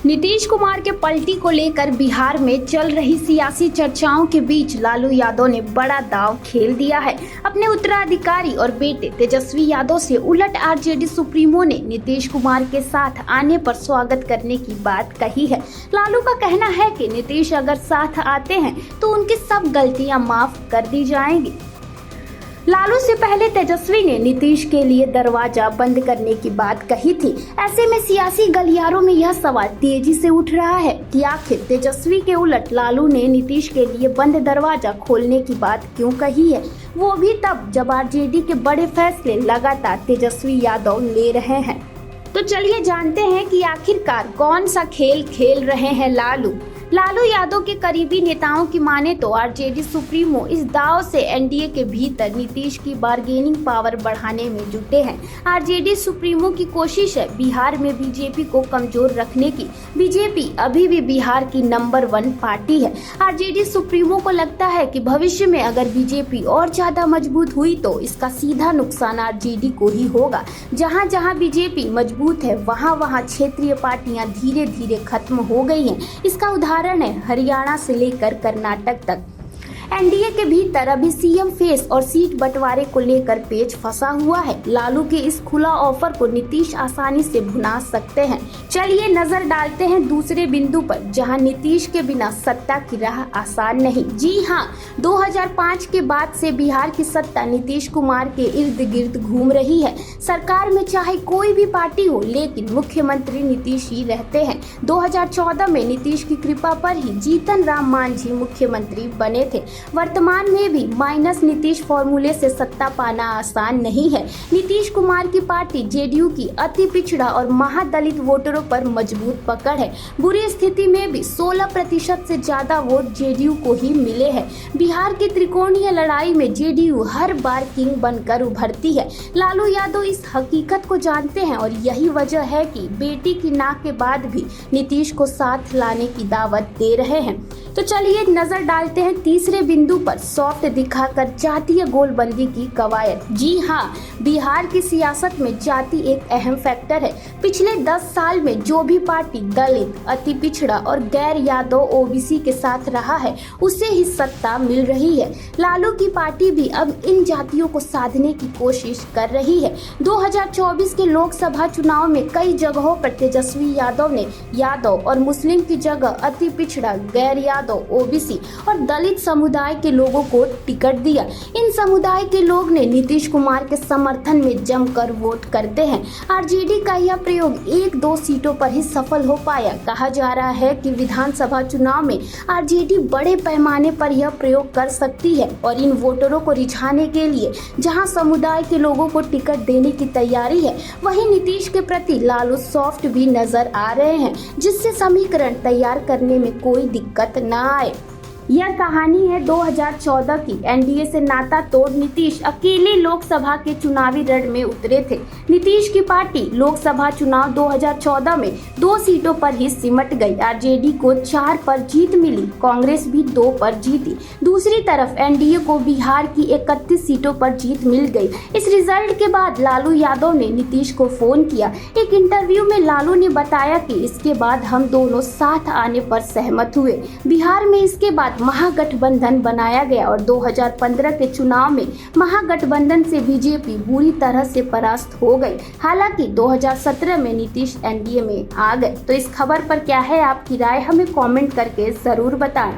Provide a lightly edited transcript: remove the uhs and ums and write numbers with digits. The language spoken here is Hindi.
नीतीश कुमार के पलटी को लेकर बिहार में चल रही सियासी चर्चाओं के बीच लालू यादव ने बड़ा दांव खेल दिया है। अपने उत्तराधिकारी और बेटे तेजस्वी यादव से उलट आरजेडी सुप्रीमो ने नीतीश कुमार के साथ आने पर स्वागत करने की बात कही है। लालू का कहना है कि नीतीश अगर साथ आते हैं तो उनकी सब गलतियां माफ कर दी जाएंगी। लालू से पहले तेजस्वी ने नीतीश के लिए दरवाजा बंद करने की बात कही थी। ऐसे में सियासी गलियारों में यह सवाल तेजी से उठ रहा है कि आखिर तेजस्वी के उलट लालू ने नीतीश के लिए बंद दरवाजा खोलने की बात क्यों कही है, वो भी तब जब आरजेडी के बड़े फैसले लगातार तेजस्वी यादव ले रहे हैं। तो चलिए जानते हैं कि आखिरकार कौन सा खेल खेल रहे हैं लालू यादव के करीबी नेताओं की माने तो आरजेडी सुप्रीमो इस दांव से एनडीए के भीतर नीतीश की बार्गेनिंग पावर बढ़ाने में जुटे हैं। आरजेडी सुप्रीमो की कोशिश है बिहार में बीजेपी को कमजोर रखने की। बीजेपी अभी भी बिहार की नंबर 1 पार्टी है। आरजेडी सुप्रीमो को लगता है कि भविष्य में अगर बीजेपी और ज्यादा मजबूत हुई तो इसका सीधा नुकसान आरजेडी को ही होगा। जहां जहां बीजेपी मजबूत है वहां क्षेत्रीय पार्टियां धीरे धीरे खत्म हो गई हैं। इसका उदाहरण है हरियाणा से लेकर कर्नाटक तक। एनडीए के भीतर अभी सीएम फेस और सीट बंटवारे को लेकर पेच फंसा हुआ है। लालू के इस खुला ऑफर को नीतीश आसानी से भुना सकते हैं। चलिए नजर डालते हैं दूसरे बिंदु पर, जहां नीतीश के बिना सत्ता की राह आसान नहीं। जी हां, 2005 के बाद से बिहार की सत्ता नीतीश कुमार के इर्द गिर्द घूम रही है। सरकार में चाहे कोई भी पार्टी हो, लेकिन मुख्यमंत्री नीतीश ही रहते हैं। 2014 में नीतीश की कृपा पर ही जीतन राम मांझी मुख्यमंत्री बने थे। वर्तमान में भी माइनस नीतीश फॉर्मूले से सत्ता पाना आसान नहीं है। नीतीश कुमार की पार्टी जेडीयू की अति पिछड़ा और महादलित वोटरों पर मजबूत पकड़ है। बुरी स्थिति में भी 16% से ज्यादा वोट जेडीयू को ही मिले हैं। बिहार की त्रिकोणीय लड़ाई में जेडीयू हर बार किंग बनकर उभरती है। लालू यादव इस हकीकत को जानते हैं और यही वजह है कि बेटी की नाक के बाद भी नीतीश को साथ लाने की दावत दे रहे हैं। तो चलिए नजर डालते हैं तीसरे बिंदु पर, सॉफ्ट दिखाकर जातीय गोलबंदी की कवायद। जी हाँ, बिहार की सियासत में जाति एक अहम फैक्टर है। पिछले 10 साल में जो भी पार्टी दलित, अति पिछड़ा और गैर यादव ओबीसी के साथ रहा है, उसे ही सत्ता मिल रही है। लालू की पार्टी भी अब इन जातियों को साधने की कोशिश कर रही है। 2024 के लोकसभा चुनाव में कई जगहों पर तेजस्वी यादव ने यादव और मुस्लिम की जगह अति पिछड़ा, गैर यादव, ओबीसी और दलित समुदाय के लोगों को टिकट दिया। इन समुदाय के लोग ने नीतीश कुमार के समर्थन में जमकर वोट करते हैं। आरजेडी का यह प्रयोग 1-2 सीटों पर ही सफल हो पाया। कहा जा रहा है कि विधानसभा चुनाव में आरजेडी बड़े पैमाने पर यह प्रयोग कर सकती है और इन वोटरों को रिझाने के लिए जहां समुदाय के लोगों को टिकट देने की तैयारी है, वहीं नीतीश के प्रति लालू सॉफ्ट भी नजर आ रहे हैं, जिससे समीकरण तैयार करने में कोई दिक्कत न आए। यह कहानी है 2014 की। एनडीए से नाता तोड़ नीतीश अकेले लोकसभा के चुनावी रण में उतरे थे। नीतीश की पार्टी लोकसभा चुनाव 2014 में 2 सीटों पर ही सिमट गई। आरजेडी को 4 पर जीत मिली, कांग्रेस भी 2 पर जीती। दूसरी तरफ एनडीए को बिहार की 31 सीटों पर जीत मिल गई। इस रिजल्ट के बाद लालू यादव ने नीतीश को फोन किया। एक इंटरव्यू में लालू ने बताया कि इसके बाद हम दोनों साथ आने पर सहमत हुए। बिहार में इसके बाद महागठबंधन बनाया गया और 2015 के चुनाव में महागठबंधन से बीजेपी बुरी तरह से परास्त हो गई। हालांकि 2017 में नीतीश एनडीए में आ गए। तो इस खबर पर क्या है आपकी राय, हमें कमेंट करके जरूर बताएं।